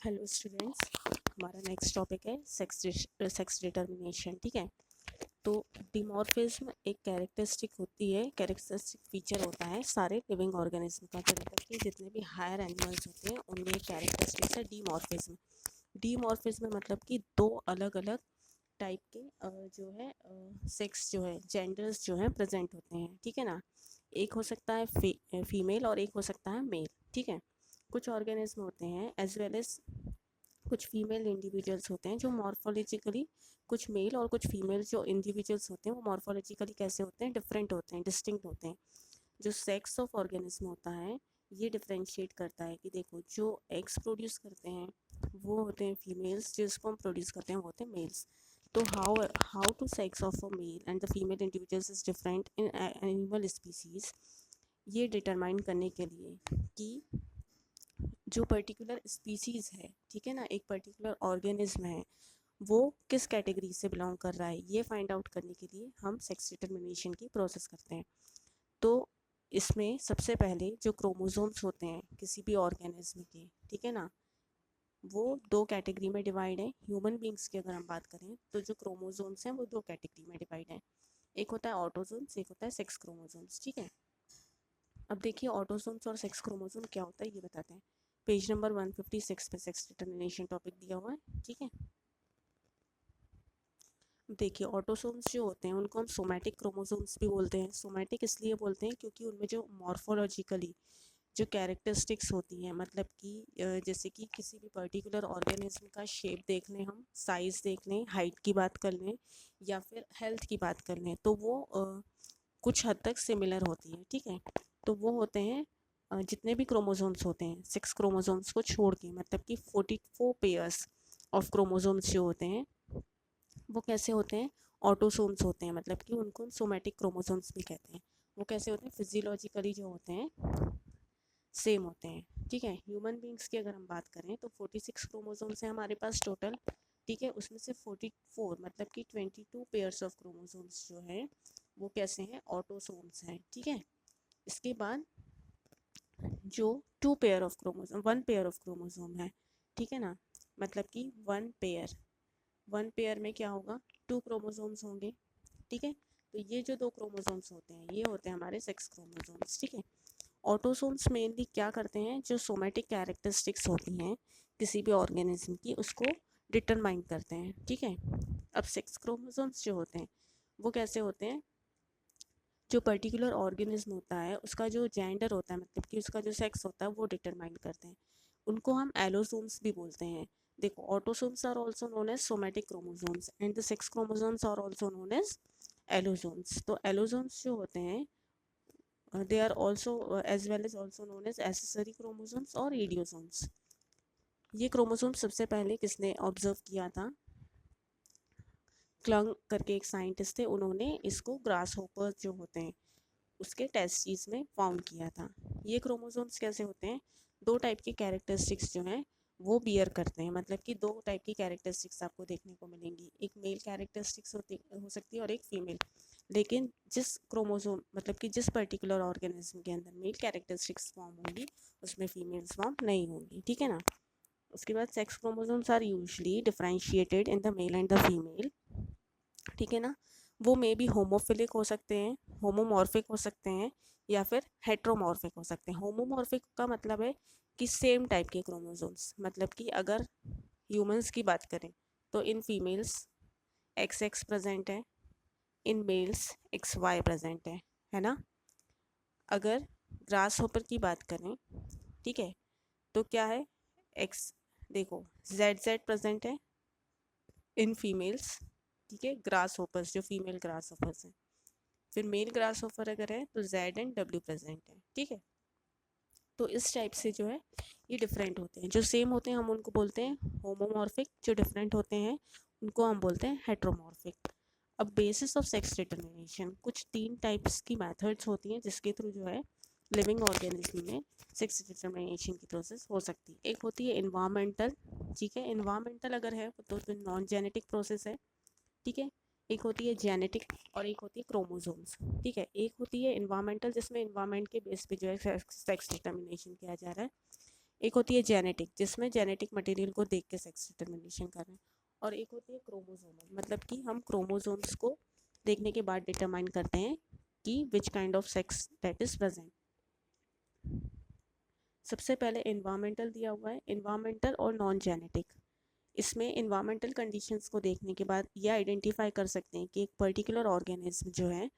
Hello students, हमारा next topic है sex determination. ठीक है, तो डिमॉर्फिज्म एक कैरेक्टरिस्टिक होती है, कैरेक्टरिस्टिक फीचर होता है सारे लिविंग ऑर्गेनिज्म का, तो मतलब कि जितने भी हायर एनिमल्स होते हैं उनमें एक कैरेक्टरिस्टिक्स है डीमॉर्फिज्म। डीमॉर्फिज्म मतलब कि दो अलग अलग टाइप के जो है सेक्स जो है जेंडर्स जो है प्रेजेंट होते हैं। ठीक है ना, एक हो सकता है फीमेल और एक हो सकता है मेल। ठीक है, कुछ ऑर्गेनिज्म होते हैं एज वेल एज कुछ फीमेल इंडिविजुअल्स होते हैं जो मॉर्फोलॉजिकली, कुछ मेल और कुछ फीमेल जो इंडिविजुअल्स होते हैं वो मॉर्फोलॉजिकली कैसे होते हैं, डिफरेंट होते हैं, डिस्टिंक्ट होते हैं। जो सेक्स ऑफ ऑर्गेनिज्म होता है ये डिफ्रेंशिएट करता है कि देखो जो एग्स प्रोड्यूस करते हैं वो होते हैं फीमेल्स, जो स्पर्म प्रोड्यूस करते हैं वो होते हैं मेल्स। तो how how to sex of a male and the female individuals is different in animal species, ये डिटरमाइन करने के लिए कि जो पर्टिकुलर स्पीसीज़ है, ठीक है ना, एक पर्टिकुलर ऑर्गेनिज्म है, वो किस कैटेगरी से बिलोंग कर रहा है, ये फाइंड आउट करने के लिए हम सेक्स डिटर्मिनेशन की प्रोसेस करते हैं। तो इसमें सबसे पहले जो क्रोमोसोम्स होते हैं किसी भी ऑर्गेनिज्म के, ठीक है ना, वो दो कैटेगरी में डिवाइड है। ह्यूमन बींग्स की अगर हम बात करें तो जो क्रोमोसोम्स हैं वो दो कैटेगरी में डिवाइड है, एक होता है ऑटोसोम्स, एक होता है सेक्स क्रोमोसोम्स। ठीक है, अब देखिए ऑटोसोम्स और सेक्स क्रोमोसोम क्या होता है ये बताते हैं। पेज नंबर 156 पे सेक्स डिटर्मिनेशन टॉपिक दिया हुआ है। ठीक है, देखिए ऑटोसोम्स जो होते हैं उनको हम सोमैटिक क्रोमोसोम्स भी बोलते हैं। सोमैटिक इसलिए बोलते हैं क्योंकि उनमें जो मॉर्फोलॉजिकली जो कैरेक्टरिस्टिक्स होती हैं, मतलब कि जैसे कि किसी भी पर्टिकुलर ऑर्गेनिज्म का शेप देख लें, हम साइज़ देख लें, हाइट की बात कर लें या फिर हेल्थ की बात कर लें, तो वो कुछ हद तक सिमिलर होती है। ठीक है, तो वो होते हैं जितने भी क्रोमोसोम्स होते हैं सिक्स क्रोमोसोम्स को छोड़ के, मतलब कि 44 पेयर्स ऑफ क्रोमोसोम्स जो होते हैं वो कैसे होते हैं, ऑटोसोम्स होते हैं, मतलब कि उनको सोमैटिक क्रोमोसोम्स भी कहते हैं। वो कैसे होते हैं, फिजियोलॉजिकली जो होते हैं सेम होते हैं। ठीक है, ह्यूमन बींग्स की अगर हम बात करें तो 46 क्रोमोसोम्स हैं हमारे पास टोटल। ठीक है, उसमें से 44 मतलब कि 22 पेयर्स ऑफ क्रोमोसोम्स जो हैं वो कैसे हैं, ऑटोसोम्स हैं। ठीक है, इसके बाद जो two pair of chromosome, one pair of chromosome है, ठीक है ना, मतलब कि वन पेयर में क्या होगा, टू क्रोमोसोम्स होंगे। ठीक है, तो ये जो दो क्रोमोसोम्स होते हैं ये होते हैं हमारे सेक्स क्रोमोसोम्स। ठीक है, ऑटोसोम्स मेनली क्या करते हैं, जो सोमैटिक कैरेक्टरिस्टिक्स होती हैं किसी भी ऑर्गेनिज्म की उसको डिटरमाइन करते हैं। ठीक है, अब सेक्स क्रोमोसोम्स जो होते हैं वो कैसे होते हैं, जो पर्टिकुलर ऑर्गेनिज्म होता है उसका जो जेंडर होता है, मतलब कि उसका जो सेक्स होता है वो डिटरमाइन करते हैं, उनको हम एलोसोम्स भी बोलते हैं। देखो autosomes are also known as somatic chromosomes and the sex chromosomes are also known as allosomes. तो एलोसोम्स जो होते हैं they are also as well as also known as accessory chromosomes और इडियोसोम्स। ये क्रोमोसोम सबसे पहले किसने ऑब्जर्व किया था, क्लंग करके एक साइंटिस्ट थे, उन्होंने इसको ग्रास होपर जो होते हैं उसके टेस्टिस में फाउंड किया था। ये क्रोमोसोम्स कैसे होते हैं, दो टाइप की कैरेक्टरिस्टिक्स जो हैं वो बियर करते हैं, मतलब कि दो टाइप की कैरेक्टरिस्टिक्स आपको देखने को मिलेंगी, एक मेल कैरेक्टरिस्टिक्स हो सकती है और एक फीमेल। लेकिन जिस क्रोमोसोम, मतलब कि जिस पर्टिकुलर ऑर्गेनिज्म के अंदर मेल कैरेक्टरिस्टिक्स फॉर्म होंगी उसमें फीमेल्स फॉर्म नहीं होंगी। ठीक है ना, उसके बाद sex chromosomes are usually differentiated in the male and the female. ठीक है ना, वो मे भी होमोफिलिक हो सकते हैं, होमोमॉर्फिक हो सकते हैं या फिर हेट्रोमॉर्फिक हो सकते हैं। होमोमॉर्फिक का मतलब है कि सेम टाइप के क्रोमोसोम्स, मतलब कि अगर ह्यूमंस की बात करें तो in females X X present है, in males X Y present है ना। अगर ग्रास होपर की बात करें, ठीक है, तो क्या है, एक्स, देखो जेड जेड प्रेजेंट है इन फीमेल्स। ठीक है, ग्रास होपर्स जो फीमेल ग्रास होपर्स हैं, फिर मेल ग्रास होपर अगर है तो जेड एंड डब्ल्यू प्रेजेंट है। ठीक है, तो इस टाइप से जो है ये डिफरेंट होते हैं, जो सेम होते हैं हम उनको बोलते हैं होमोमॉर्फिक, जो डिफरेंट होते हैं उनको हम बोलते हैं हेट्रोमॉर्फिक। अब बेसिस ऑफ सेक्स डिटर्मिनेशन, कुछ तीन टाइप्स की मेथड्स होती हैं जिसके थ्रू जो है लिविंग ऑर्गेनिज्म में सेक्स डिटर्मिनेशन की प्रोसेस हो सकती है। एक होती है इन्वामेंटल, ठीक है, इन्वामेंटल अगर है तो नॉन जेनेटिक प्रोसेस है। ठीक है, एक होती है जेनेटिक और एक होती है क्रोमोसोम्स। ठीक है, एक होती है इन्वामेंटल जिसमें इन्वायरमेंट के बेस पे जो है सेक्स डिटर्मिनेशन किया जा रहा है। एक होती है जेनेटिक, जिसमें जेनेटिक मटेरियल को देख के सेक्स डिटर्मिनेशन कर रहे हैं, और एक होती है क्रोमोसोमल, मतलब कि हम क्रोमोसोम्स को देखने के बाद डिटरमाइन करते हैं कि which kind of sex that is present. सबसे पहले इन्वायरमेंटल दिया हुआ है, इन्वायरमेंटल और नॉन जेनेटिक। इसमें इन्वायरमेंटल कंडीशंस को देखने के बाद ये आइडेंटिफाई कर सकते हैं कि एक पर्टिकुलर ऑर्गेनिज्म जो है,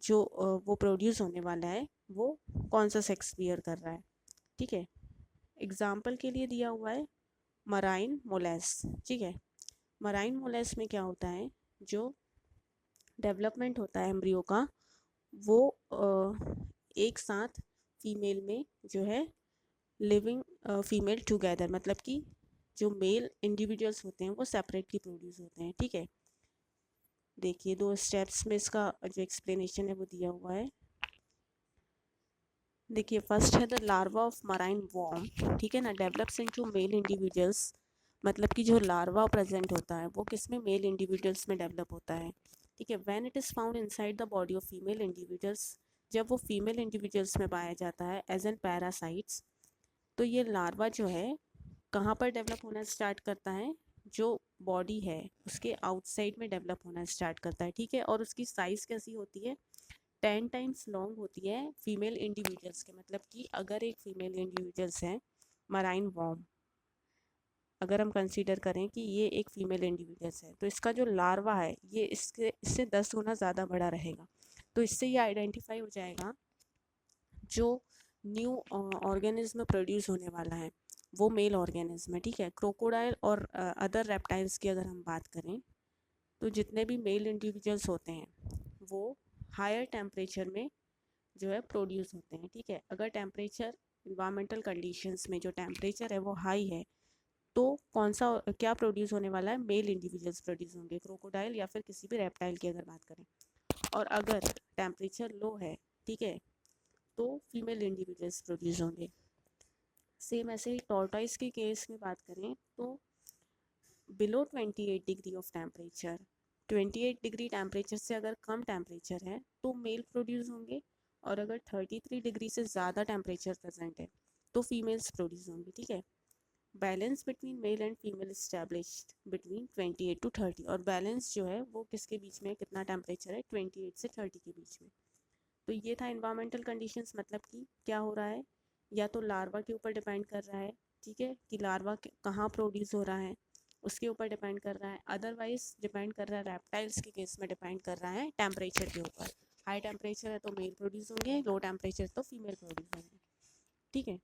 जो वो प्रोड्यूस होने वाला है, वो कौन सा सेक्स बियर कर रहा है। ठीक है, एग्जाम्पल के लिए दिया हुआ है मराइन मोलेस। ठीक है, मराइन मोलेस में क्या होता है, जो डेवलपमेंट होता है एम्ब्रियो का, वो एक साथ फीमेल में जो है लिविंग फीमेल टुगेदर, मतलब कि जो मेल इंडिविजुअल्स होते हैं वो सेपरेटली प्रोड्यूस होते हैं। ठीक है, देखिए 2 स्टेप्स में इसका जो एक्सप्लेनेशन है वो दिया हुआ है। देखिए फर्स्ट है the larva of marine worm. ठीक है ना, डेवलप्स इनटू मेल इंडिविजुअल्स, मतलब कि जो लार्वा प्रेजेंट होता है वो किस में, मेल इंडिविजुअल्स में डेवलप होता है। ठीक है, when it is found inside the body of female individuals, जब वो फीमेल इंडिविजुअल्स में पाया जाता है एज एन पैरासाइट्स, तो ये लार्वा जो है कहाँ पर डेवलप होना स्टार्ट करता है, जो बॉडी है उसके आउटसाइड में डेवलप होना स्टार्ट करता है। ठीक है, और उसकी साइज़ कैसी होती है, 10 टाइम्स लॉन्ग होती है फीमेल इंडिविजुअल्स के, मतलब कि अगर एक फीमेल इंडिविजुअल्स है मराइन वॉर्म, अगर हम कंसीडर करें कि ये एक फीमेल इंडिविजुअल्स है, तो इसका जो लार्वा है ये इससे 10 गुना ज़्यादा बड़ा रहेगा। तो इससे ये आइडेंटिफाई हो जाएगा जो न्यू ऑर्गेनिज्म प्रोड्यूस होने वाला है वो मेल ऑर्गेनिज्म है। ठीक है, क्रोकोडाइल और अदर रेप्टाइल्स की अगर हम बात करें, तो जितने भी मेल इंडिविजुअल्स होते हैं वो हायर टेम्परेचर में जो है प्रोड्यूस होते हैं। ठीक है, अगर टेम्परेचर इन्वायरमेंटल कंडीशंस में जो टेम्परेचर है वो हाई है, तो कौन सा क्या प्रोड्यूस होने वाला है, मेल इंडिविजुअल्स प्रोड्यूस होंगे, क्रोकोडाइल या फिर किसी भी रेप्टाइल की अगर बात करें। और अगर टेम्परेचर लो है, ठीक है, तो फीमेल इंडिविजुअल्स प्रोड्यूस होंगे। सेम ऐसे ही टॉर्टॉइस के केस में बात करें तो below 28 degree of temperature, 28 degree temperature से अगर कम टेम्परेचर है तो मेल प्रोड्यूस होंगे, और अगर 33 डिग्री से ज़्यादा टेम्परेचर प्रेजेंट है तो फीमेल्स प्रोड्यूस होंगी। ठीक है, balance between male and female established between 28 to 30, और बैलेंस जो है वो किसके बीच में, कितना टेम्परेचर है, 28 से 30 के बीच में। तो ये था इन्वायरमेंटल कंडीशंस, मतलब कि क्या हो रहा है, या तो लार्वा के ऊपर डिपेंड कर रहा है, ठीक है, कि लार्वा कहाँ प्रोड्यूस हो रहा है उसके ऊपर डिपेंड कर रहा है, अदरवाइज डिपेंड कर रहा है रेप्टाइल्स के केस में डिपेंड कर रहा है टेम्परेचर के ऊपर। हाई टेम्परेचर है तो मेल प्रोड्यूस होंगे, लो टेम्परेचर तो फीमेल प्रोड्यूस होंगे। ठीक है,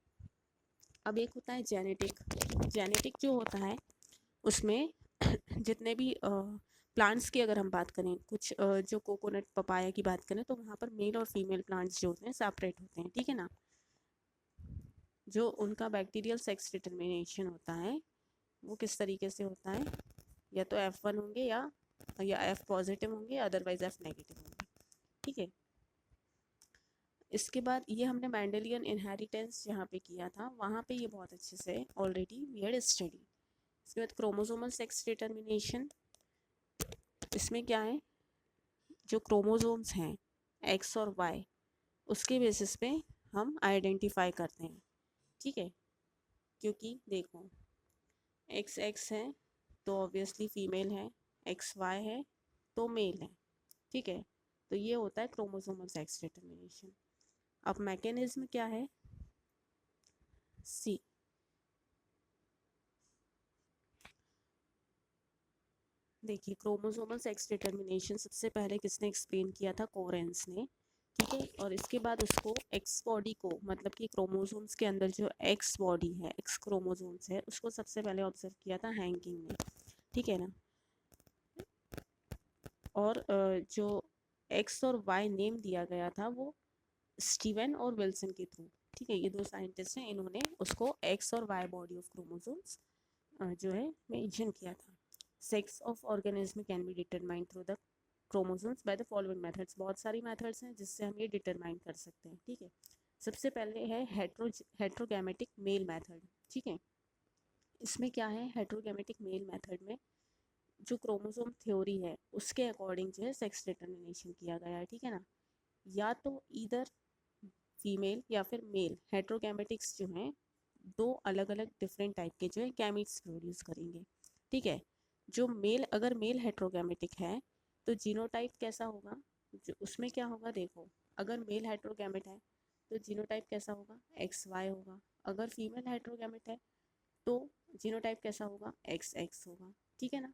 अब एक होता है जेनेटिक। जेनेटिक जो होता है उसमें जितने भी प्लांट्स की अगर हम बात करें, कुछ जो कोकोनट पपाया की बात करें, तो वहाँ पर मेल और फीमेल प्लांट्स जो होते हैं सेपरेट होते हैं। ठीक है ना, जो उनका बैक्टीरियल सेक्स डिटर्मिनेशन होता है वो किस तरीके से होता है, या तो F1 होंगे या F पॉजिटिव होंगे, अदरवाइज F नेगेटिव होंगे। ठीक है, इसके बाद ये हमने मैंडेलियन इनहेरिटेंस जहाँ पे किया था वहाँ पे ये बहुत अच्छे से ऑलरेडी वी हैड स्टडी। इसके बाद क्रोमोसोमल सेक्स डिटर्मिनेशन, इसमें क्या है, जो क्रोमोसोम्स हैं एक्स और वाई, उसके बेसिस पे हम आइडेंटिफाई करते हैं। ठीक है, क्योंकि देखो एक्स एक्स है तो ऑब्वियसली फीमेल है, एक्स वाई है तो मेल है। ठीक है, तो ये होता है क्रोमोसोमल सेक्स डिटर्मिनेशन। अब मैकेनिज्म क्या है, सी, देखिए क्रोमोसोमल सेक्स डिटर्मिनेशन सबसे पहले किसने एक्सप्लेन किया था, कोरेंस ने। ठीक है, और इसके बाद उसको एक्स बॉडी को, मतलब कि क्रोमोसोम्स के अंदर जो एक्स बॉडी है, एक्स क्रोमोसोम्स है, उसको सबसे पहले ऑब्जर्व किया था हैंकिंग ने। ठीक है ना, और जो एक्स और वाई नेम दिया गया था वो स्टीवन और विल्सन के थ्रू। ठीक है, ये 2 साइंटिस्ट हैं, इन्होंने उसको एक्स और वाई बॉडी ऑफ क्रोमोसोम्स जो है मेंशन किया था। Sex of organism can be determine through the chromosomes by the following methods, बहुत सारी मेथड्स हैं जिससे हम ये डिटरमाइन कर सकते हैं। ठीक है, सबसे पहले है हेट्रोगैमेटिक मेल मेथड। ठीक है, इसमें क्या है, हेट्रोगैमेटिक मेल मेथड में जो क्रोमोसोम थ्योरी है उसके अकॉर्डिंग जो है सेक्स डिटर्मिनेशन किया गया है। ठीक है ना, या तो इधर फीमेल या फिर मेल हेट्रोगैमेटिक्स जो हैं दो अलग अलग डिफरेंट टाइप के जो है गैमीट्स प्रोड्यूस करेंगे। ठीक है, जो मेल, अगर मेल हेट्रोगैमेटिक है तो जीनोटाइप कैसा होगा, जो उसमें क्या होगा देखो, अगर मेल हेट्रोगैमेट है तो जीनोटाइप कैसा होगा, एक्स वाई होगा। अगर फीमेल हेट्रोगैमेट है तो जीनोटाइप कैसा होगा, एक्स एक्स होगा। ठीक है ना,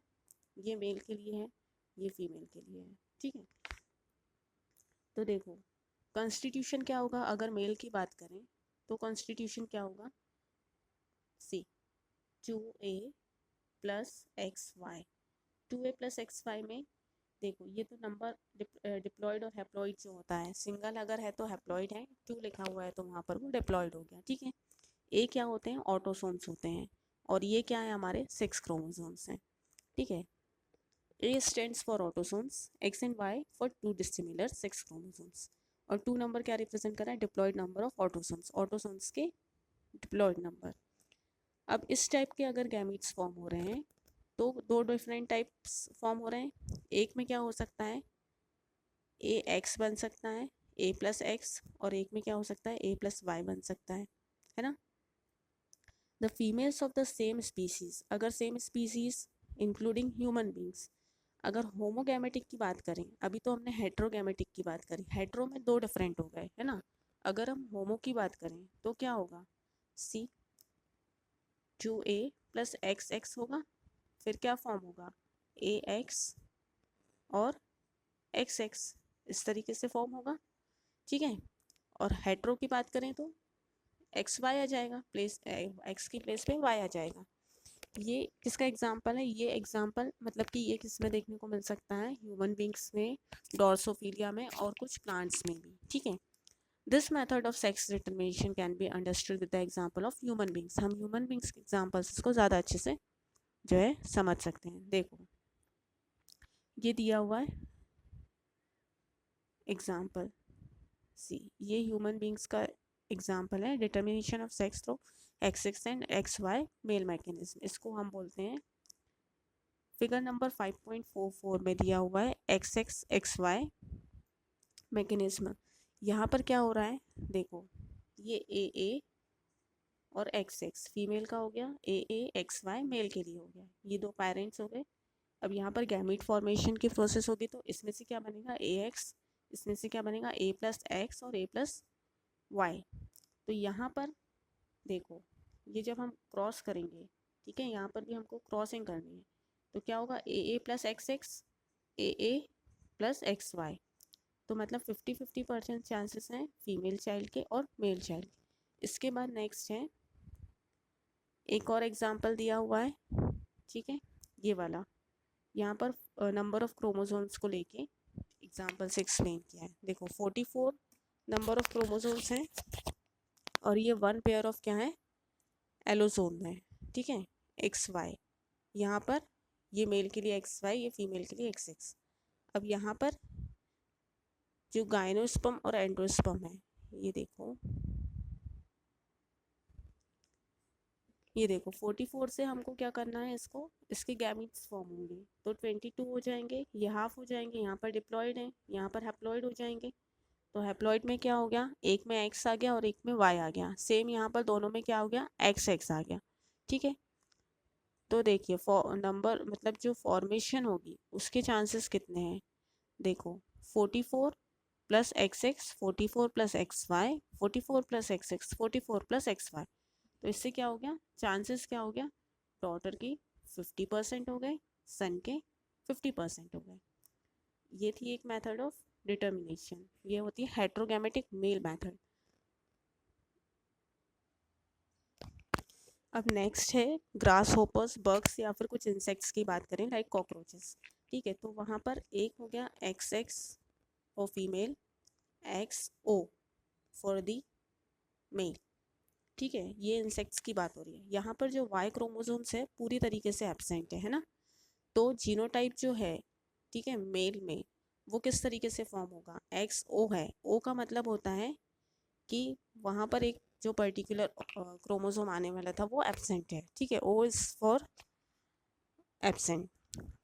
ये मेल के लिए है, ये फीमेल के लिए है। ठीक है, तो देखो कॉन्स्टिट्यूशन क्या होगा, अगर मेल की बात करें तो कॉन्स्टिट्यूशन क्या होगा, see 2a plus X Y. 2a plus X Y में देखो ये तो नंबर डिप्लॉयड और हैप्लॉइड जो होता है, सिंगल अगर है तो हैप्लॉइड है, 2 लिखा हुआ है तो वहाँ पर वो डिप्लॉयड हो गया। ठीक है, ए क्या होते हैं, ऑटोसोम्स होते हैं, और ये क्या है, हमारे 6 क्रोमोसोम्स हैं। ठीक है, A stands for autosomes, X and Y for two dissimilar 6 chromosomes, और 2 नंबर क्या रिप्रेजेंट कर रहा है, diploid number of autosomes, autosomes के डिप्लॉयड नंबर। अब इस टाइप के अगर गैमीट्स फॉर्म हो रहे हैं तो दो डिफरेंट टाइप्स फॉर्म हो रहे हैं। एक में क्या हो सकता है, ए एक्स बन सकता है, ए प्लस एक्स, और एक में क्या हो सकता है, ए प्लस वाई बन सकता है ना। The females of the same species, अगर same species including human beings, अगर होमोगैमेटिक की बात करें, अभी तो हमने हेट्रोगैमेटिक की बात करी, हेट्रो में दो डिफरेंट हो गए है ना, अगर हम होमो की बात करें तो क्या होगा, see 2a plus X x होगा, फिर क्या फॉर्म होगा, ए एक्स और एक्स एक्स, इस तरीके से फॉर्म होगा। ठीक है, और हेट्रो की बात करें तो एक्स वाई आ जाएगा, प्लेस एक्स की प्लेस पे वाई आ जाएगा। ये किसका एग्जाम्पल है, ये एग्जाम्पल मतलब कि ये किस में देखने को मिल सकता है, ह्यूमन बींग्स में, डॉर्सोफिलिया में, और कुछ प्लांट्स में भी। ठीक है, this method of sex determination can be understood with the example of human beings, हम ह्यूमन बींग्स के एग्जाम्पल्स को ज़्यादा अच्छे से जो है समझ सकते हैं। देखो ये दिया हुआ है एग्जाम्पल सी, ये ह्यूमन बींग्स का एग्जाम्पल है, determination of sex through X X and X Y male mechanism, इसको हम बोलते हैं। फिगर नंबर 5.44 में दिया हुआ है X X X Y mechanism. यहाँ पर क्या हो रहा है देखो, ये ए और एक्स एक्स फीमेल का हो गया, ए एक्स वाई मेल के लिए हो गया, ये दो पेरेंट्स हो गए। अब यहाँ पर गैमीट फॉर्मेशन की प्रोसेस होगी तो इसमें से क्या बनेगा, ए एक्स, इसमें से क्या बनेगा, ए प्लस एक्स और ए प्लस वाई। तो यहाँ पर देखो ये जब हम क्रॉस करेंगे, ठीक है, यहाँ पर भी हमको क्रॉसिंग करनी है, तो क्या होगा, ए प्लस एक्स एक्स, ए प्लस एक्स वाई, तो मतलब 50-50% चांसेस हैं फीमेल चाइल्ड के और मेल चाइल्ड। इसके बाद नेक्स्ट है, एक और एग्जांपल दिया हुआ है, ठीक है, ये वाला, यहाँ पर नंबर ऑफ क्रोमोसोम्स को लेके एग्जांपल से एक्सप्लेन किया है। देखो 44 नंबर ऑफ क्रोमोसोम्स हैं, और ये 1 पेयर ऑफ क्या है, एलोसोम है। ठीक है, एक्स वाई, यहाँ पर ये मेल के लिए एक्स वाई, ये फीमेल के लिए एक्स एक्स। अब यहाँ पर जो गाइनोस्पर्म और एंडोस्पर्म है, ये देखो, ये देखो 44 से हमको क्या करना है, इसको, इसके गैमीट्स फॉर्म होंगे तो 22 हो जाएंगे, ये हाफ हो जाएंगे, यहाँ पर डिप्लॉयड है, यहाँ पर हैप्लॉयड हो जाएंगे। तो हैप्लॉयड में क्या हो गया, एक में एक्स आ गया और एक में वाई आ गया, सेम यहाँ पर दोनों में क्या हो गया, एक्स एक्स आ गया। ठीक है, तो देखिए नंबर मतलब जो फॉर्मेशन होगी उसके चांसेस कितने हैं, देखो 44 plus X X, 44 plus X Y, 44 plus X X, 44 plus X Y, तो इससे क्या हो गया, चांसेस क्या हो गया, डॉटर की 50% हो गए, सन के 50% हो गए। ये थी एक मेथड ऑफ डिटर्मिनेशन, ये होती है हेट्रोगैमेटिक मेल मेथड। अब नेक्स्ट है ग्रास होपर्स, बग्स या फिर कुछ इंसेक्ट्स की बात करें लाइक कॉकरोचेस। ठीक है, तो वहाँ पर एक हो गया X X for female, X O for the male. ठीक है, ये इंसेक्ट्स की बात हो रही है। यहाँ पर जो वाई क्रोमोसोम्स है पूरी तरीके से एब्सेंट है ना, तो जीनोटाइप जो है, ठीक है, मेल में वो किस तरीके से फॉर्म होगा, एक्स ओ है, ओ का मतलब होता है कि वहाँ पर एक जो पर्टिकुलर क्रोमोसोम आने वाला था वो एब्सेंट है। ठीक है, ओ इज़ फॉर एब्सेंट।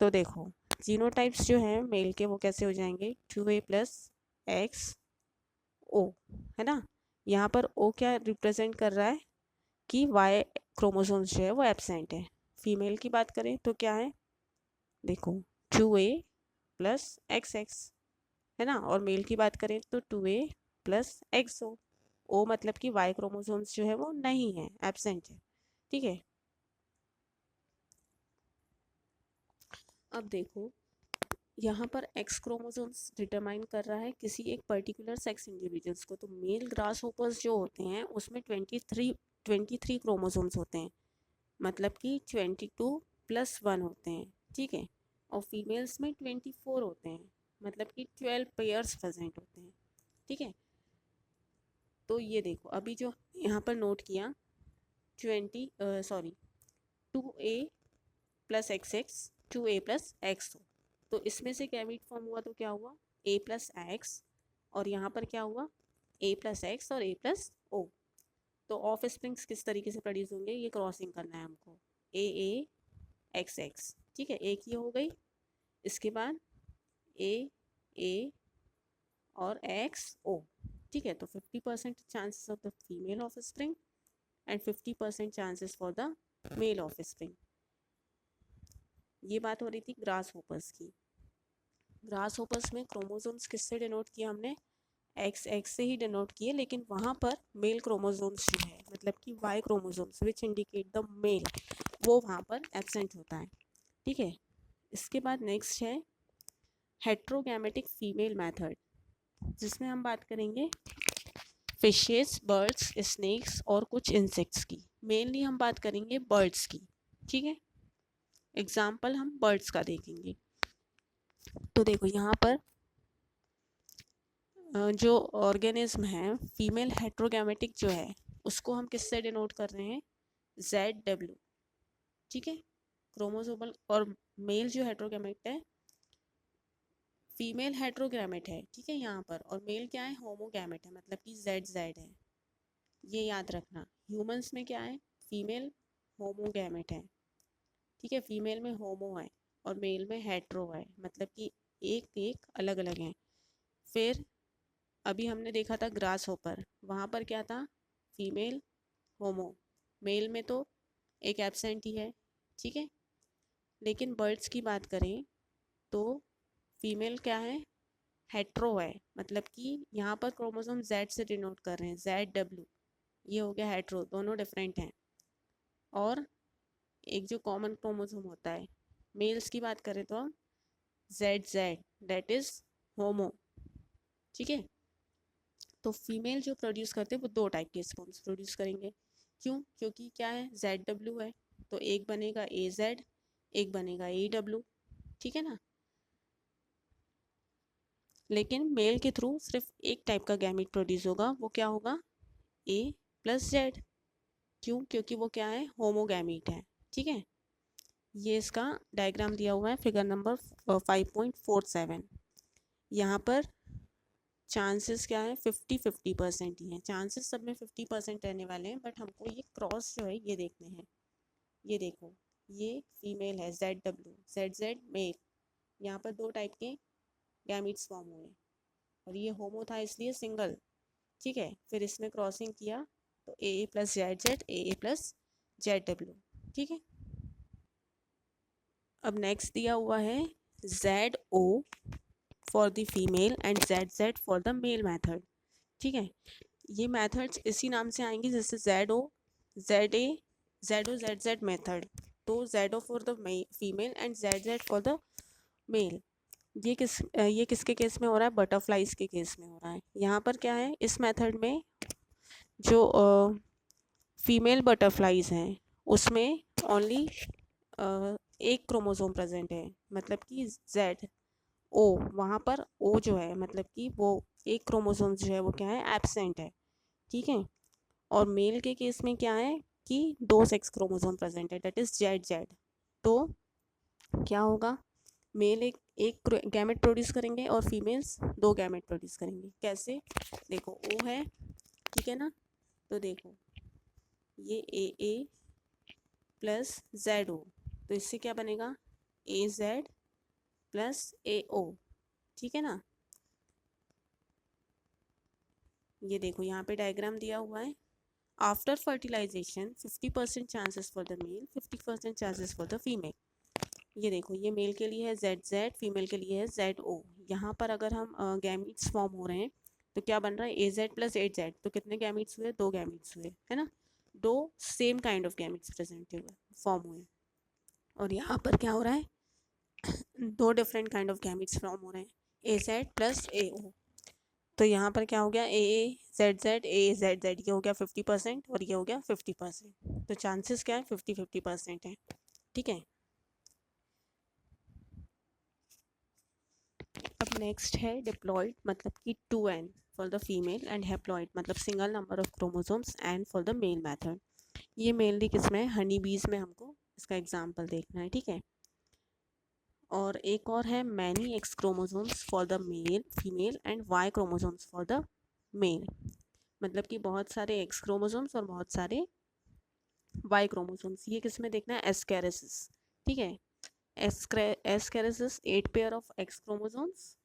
तो देखो जीनोटाइप्स जो हैं मेल के वो कैसे हो जाएंगे, 2a प्लस एक्स ओ, है ना, यहाँ पर ओ क्या रिप्रेजेंट कर रहा है, कि वाई क्रोमोसोम्स जो है वो एब्सेंट है। फीमेल की बात करें तो क्या है, देखो 2A प्लस XX है ना, और मेल की बात करें तो 2A प्लस XO। ओ मतलब कि वाई क्रोमोसोम्स जो है वो नहीं है, एब्सेंट है। ठीक है, अब देखो यहाँ पर एक्स क्रोमोसोम्स डिटरमाइन कर रहा है किसी एक पर्टिकुलर सेक्स इंडिविजुअल्स को। तो मेल ग्रास होपर्स जो होते हैं उसमें 23 क्रोमोसोम्स होते हैं, मतलब कि 22 प्लस 1 होते हैं। ठीक है, और फीमेल्स में 24 होते हैं, मतलब कि 12 पेयर्स प्रेजेंट होते हैं। ठीक है, तो ये देखो अभी जो यहाँ पर नोट किया 2A plus XX 2A plus x, तो इसमें से गैमीट फॉर्म हुआ तो क्या हुआ A प्लस एक्स, और यहाँ पर क्या हुआ A प्लस एक्स और A प्लस O। तो ऑफ स्प्रिंग्स किस तरीके से प्रोड्यूस होंगे, ये क्रॉसिंग करना है हमको, A एक्स एक्स। ठीक है, एक ये हो गई, इसके बाद A और XO। ठीक है, तो 50% chances of the female offspring and 50% chances for the male offspring. ये बात हो रही थी ग्रास होपर्स की। ग्रास होपर्स में क्रोमोसोम्स किससे डिनोट किया हमने, XX से ही डिनोट किए, लेकिन वहाँ पर मेल क्रोमोसोम्स जो है मतलब कि Y chromosomes which indicate the male, वो वहाँ पर एब्सेंट होता है। ठीक है, इसके बाद नेक्स्ट है हेट्रोगैमेटिक फीमेल मेथड, जिसमें हम बात करेंगे फिशेस, बर्ड्स, स्नेक्स और कुछ इंसेक्ट्स की। मेनली हम बात करेंगे बर्ड्स की। ठीक है, एग्जाम्पल हम बर्ड्स का देखेंगे। तो देखो यहाँ पर जो ऑर्गेनिज्म है फीमेल हेट्रोगैमेटिक जो है उसको हम किससे डिनोट कर रहे हैं, ZW। ठीक है, क्रोमोसोमल, और मेल जो हेट्रोगैमेट है, फीमेल हेट्रोगैमेट है। ठीक है, यहाँ पर, और मेल क्या है, होमोगैमेट है, मतलब कि ZZ है। ये याद रखना। ह्यूमंस में क्या है, फीमेल होमोगैमेट है। ठीक है, फीमेल में होमो है और मेल में हेट्रो है, मतलब कि एक एक अलग अलग हैं। फिर अभी हमने देखा था ग्रास होपर, वहाँ पर क्या था, फीमेल होमो, मेल में तो एक एब्सेंट ही है। ठीक है, लेकिन बर्ड्स की बात करें तो फीमेल क्या है, हेट्रो है, मतलब कि यहाँ पर क्रोमोसोम Z से डिनोट कर रहे हैं, ZW। ये हो गया हेट्रो, दोनों डिफरेंट हैं। और एक जो कॉमन क्रोमोसोम होता है मेल्स की बात करें तो हम ZZ, दैट इज होमो। ठीक है, तो फीमेल जो प्रोड्यूस करते हैं वो दो टाइप के स्पर्म्स प्रोड्यूस करेंगे। क्यों, क्योंकि क्या है, ZW है, तो एक बनेगा AZ, एक बनेगा AW। ठीक है ना, लेकिन मेल के थ्रू सिर्फ एक टाइप का गैमीट प्रोड्यूस होगा, वो क्या होगा, A प्लस Z। क्यों, क्योंकि वो क्या है, होमोगैमीट है। ठीक है, ये इसका डायग्राम दिया हुआ है फिगर नंबर 5.47। यहाँ पर चांसेस क्या है, 50-50% ही हैं, चांसेस सब में 50% रहने वाले हैं, बट हमको ये क्रॉस जो है ये देखने हैं। ये देखो, ये फीमेल है ZW, ZZ मेल, यहाँ पर दो टाइप के गैमीट्स फॉर्म हुए, और ये होमो था इसलिए सिंगल। ठीक है, फिर इसमें क्रॉसिंग किया तो AA plus ZZ, AA plus ZW। ठीक है, अब नेक्स्ट दिया हुआ है ZO for the female and ZZ for the male method. ठीक है, ये मेथड्स इसी नाम से आएंगी, जैसे ZO ZA ZO ZZ method. तो ZO for the female and ZZ for the male. ये किसके केस में हो रहा है, बटरफ्लाइज के केस में हो रहा है। यहाँ पर क्या है, इस मेथड में जो फीमेल बटरफ्लाइज हैं उसमें ओनली एक क्रोमोसोम प्रेजेंट है, मतलब कि ZO, वहाँ पर O जो है मतलब कि वो एक क्रोमोसोम जो है वो क्या है, एब्सेंट है। ठीक है, और मेल के केस में क्या है कि दो सेक्स क्रोमोसोम प्रेजेंट है, दैट इज ZZ। तो क्या होगा, मेल एक गैमेट प्रोड्यूस करेंगे और फीमेल्स दो गैमेट प्रोड्यूस करेंगे। कैसे, देखो O है, ठीक है ना, तो देखो ये AA प्लस ZO, तो इससे क्या बनेगा, AZ प्लस AO। ठीक है ना, ये देखो यहाँ पे डायग्राम दिया हुआ है। After fertilization 50% chances for the male, 50% chances for the female. ये देखो, ये मेल के लिए है ZZ, फीमेल के लिए है ZO। यहाँ पर अगर हम गैमीट्स फॉर्म हो रहे हैं तो क्या बन रहा है, AZ प्लस 8Z, तो कितने गैमीट्स हुए, 2 गैमीट्स हुए, है ना, 2 same kind of gametes present हुए, फॉर्म हुए। और यहाँ पर क्या हो रहा है, 2 different kind of gametes form हो रहे हैं, AZ प्लस AO। तो यहाँ पर क्या हो गया, AAZZ AAZZ, ये हो गया 50% और ये हो गया 50%। तो चांसेस क्या है, 50-50% है, ठीक है। अब नेक्स्ट है डिप्लॉयड, मतलब कि 2n for the female, and haploid मतलब single number of chromosomes and for the male method. ये मेनली किसमें है, हनी बीज में हमको इसका एग्जांपल देखना है, ठीक है। और एक और है many X chromosomes for the male female and Y chromosomes for the male, मतलब कि बहुत सारे एक्स क्रोमोसोम्स और बहुत सारे वाई क्रोमोसोम्स। ये किस में देखना है, एस्केरेसिस, ठीक है। Ascaris 8 pair of X chromosomes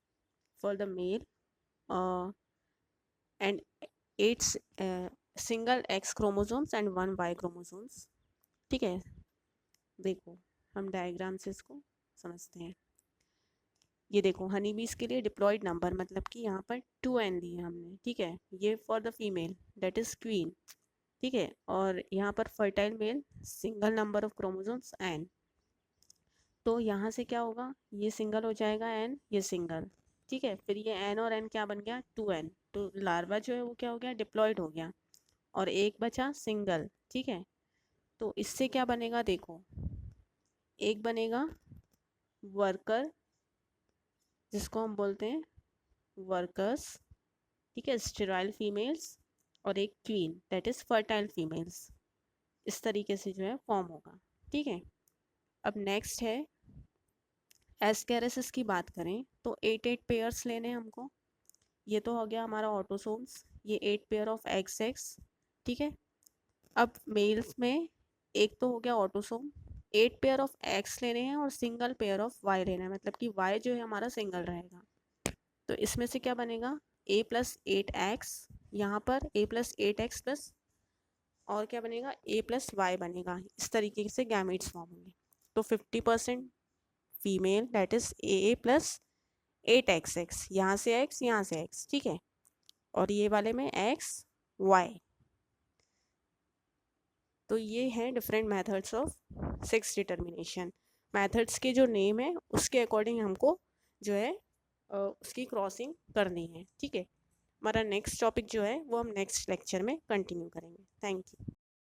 for the male and 8 single X chromosomes and 1 Y chromosomes, ठीक है। देखो हम डायग्राम से इसको समझते हैं। ये देखो हनी बीज के लिए डिप्लॉयड नंबर, मतलब कि यहाँ पर 2n लिए हमने, ठीक है। ये for the female that is queen, ठीक है। और यहाँ पर fertile male single number of chromosomes n। तो यहाँ से क्या होगा, ये सिंगल हो जाएगा n, ये सिंगल, ठीक है। फिर ये n और n क्या बन गया, 2n। तो लार्वा जो है वो क्या हो गया, डिप्लॉयड हो गया, और एक बचा सिंगल, ठीक है। तो इससे क्या बनेगा, देखो एक बनेगा वर्कर, जिसको हम बोलते हैं वर्कर्स, ठीक है, स्टेराइल फीमेल्स, और एक queen that is fertile females. इस तरीके से जो है फॉर्म होगा, ठीक है। अब नेक्स्ट है एस्केरेसिस की बात करें तो 8 पेयर्स लेने हैं हमको। ये तो हो गया हमारा ऑटोसोम्स, ये 8 पेयर ऑफ XX, ठीक है। अब मेल्स में एक तो हो गया ऑटोसोम, 8 पेयर ऑफ X लेने हैं और सिंगल पेयर ऑफ Y लेना है, मतलब कि Y जो है हमारा सिंगल रहेगा। तो इसमें से क्या बनेगा, A+8X, यहाँ पर A+8X प्लस, और क्या बनेगा, A+Y बनेगा। इस तरीके से गैमेट्स फॉर्म होंगे। तो 50% फीमेल दैट इज AA+8XX, यहाँ से X, यहाँ से X, ठीक है। और ये वाले में XY। तो ये हैं different methods of sex determination. Methods के जो नेम है उसके अकॉर्डिंग हमको जो है उसकी क्रॉसिंग करनी है, ठीक है। हमारा नेक्स्ट टॉपिक जो है वो हम नेक्स्ट लेक्चर में कंटिन्यू करेंगे। Thank you.